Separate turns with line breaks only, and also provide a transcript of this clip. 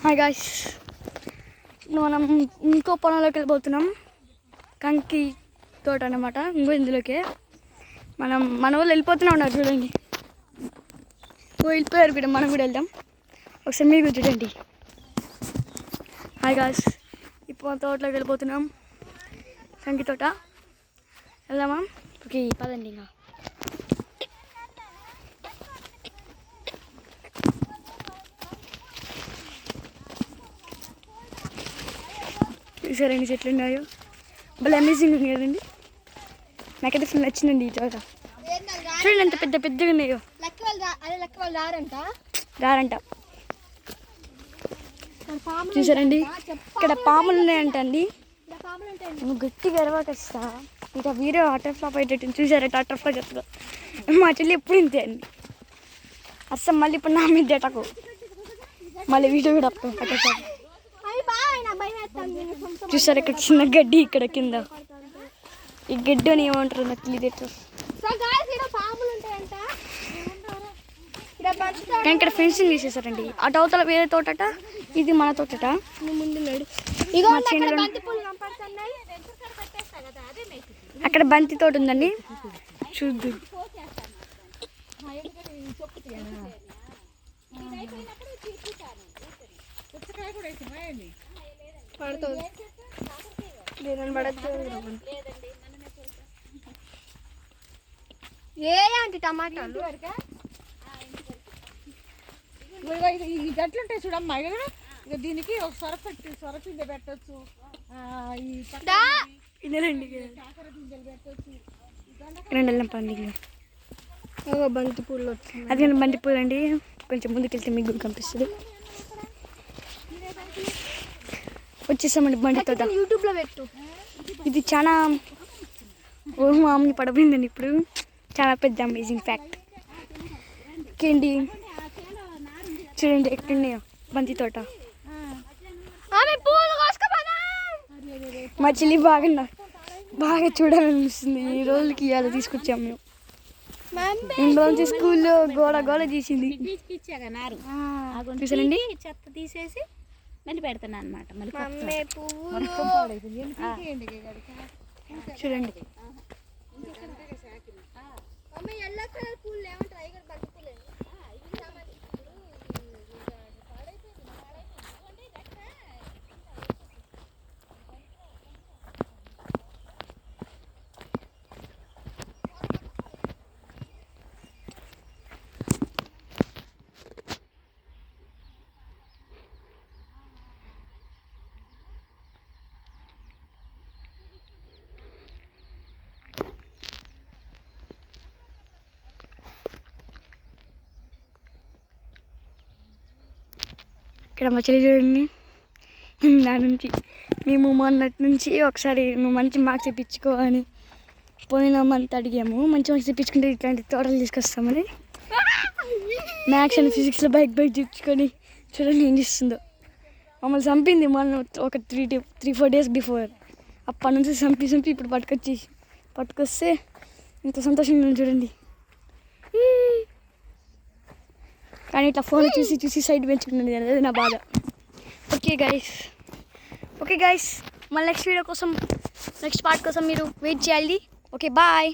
Hi guys, మనం ఇంకో పొలంలోకి వెళ్ళిపోతున్నాం. కంకి తోట అన్నమాట. ఇందులోకే మన వాళ్ళు వెళ్ళిపోతూనే ఉన్నారు చూడండి. వెళ్ళిపోయారు కూడా, మనం కూడా వెళ్దాం. ఒకసారి మీరు చూడండి. హాయ్ గాయ్స్, ఇప్పుడు తోటలోకి వెళ్ళిపోతున్నాం. కంకి తోట వెళ్దామా? ఓకే పదండి. ఇంకా చూసారా ఎన్ని చెట్లు ఉన్నాయో, భలే అమేజింగ్ ఉంది కదండి. నాకైతే ఫుల్ నచ్చిందండి ఈ తోట. చూడండి ఎంత పెద్ద పెద్దగా ఉన్నాయో. రారంట. చూసారండి, ఇక్కడ పాములు ఉన్నాయంట అండి. నువ్వు గట్టిగా ఎరవాటేస్తా ఇంకా వీడియో వాటర్ ఫ్లాప్ అయ్యేటట్టు. చూసారా వాటర్ ఫ్లాప్ చెప్తా. మా చెల్లి ఎప్పుడు ఇంతే అండి. అస్సలు మళ్ళీ ఇప్పుడు నా మీద అటకు, మళ్ళీ వీడియో కూడా అట్ట. చూసారు ఇక్కడ చిన్న గడ్డి, ఇక్కడ కింద ఈ గడ్డి అని ఏమంటారు నాకు తెలియదు. కానీ ఇక్కడ ఫెన్సింగ్ తీసేసారండి. అటు అవతల వేరే తోటట, ఇది మన తోటట. అక్కడ బంతి తోట ఉందండి, చూద్దు. ఏంటి టమాటాలు
ఈ గట్లు ఉంటాయి చూడమ్మా. ఇక దీనికి ఒక సొరపిండి పెట్టచ్చు.
బంతి పూలు అది బంతి పూలు అండి. కొంచెం ముందుకెళ్తే మీకు కనిపిస్తుంది. వచ్చేసామండి బండి తోట. యూట్యూబ్లో పెట్టు. ఇది చాలా మామూలు పడబోయిందండి. ఇప్పుడు చాలా పెద్ద అమేజింగ్ ఫ్యాక్ట్. ఓకేండి, చూడండి ఎక్కడున్నాయో బంతి తోట. మా చెల్లి బాగా చూడాలనిపిస్తుంది. ఈ రోజులకి ఇవాళ తీసుకొచ్చాము మేము. రోజు స్కూల్లో గోడ తీసింది. చూసానండి,
చెత్త తీసేసి మళ్ళీ పెడతాను అనమాట.
చూడండి ఇక్కడ మా చెల్లి చూడండి. దాని నుంచి మేము మొన్నటి నుంచి ఒకసారి నువ్వు మంచి మార్క్స్ తెప్పించుకో అని పోయిన మంత్ అడిగాము. మంచి మార్క్స్ తెప్పించుకుంటే ఇట్లాంటి తోటలు తీసుకొస్తామని. మ్యాథ్స్ అండ్ ఫిజిక్స్లో బైక్ తెచ్చుకొని చూడండి ఏం చేస్తుందో. మమ్మల్ని చంపింది మొన్న ఒక 3-4 days బిఫోర్. అప్పటి నుంచి చంపి ఇప్పుడు పట్టుకొస్తే ఇంత సంతోషంగా ఉంది చూడండి. కానీ ఇట్లా ఫోన్ చూసి సైడ్ పెంచుకున్నది అనేది నా బాధ. ఓకే గైస్, మళ్ళీ నెక్స్ట్ పార్ట్ కోసం మీరు వెయిట్ చేయాలి. Okay bye.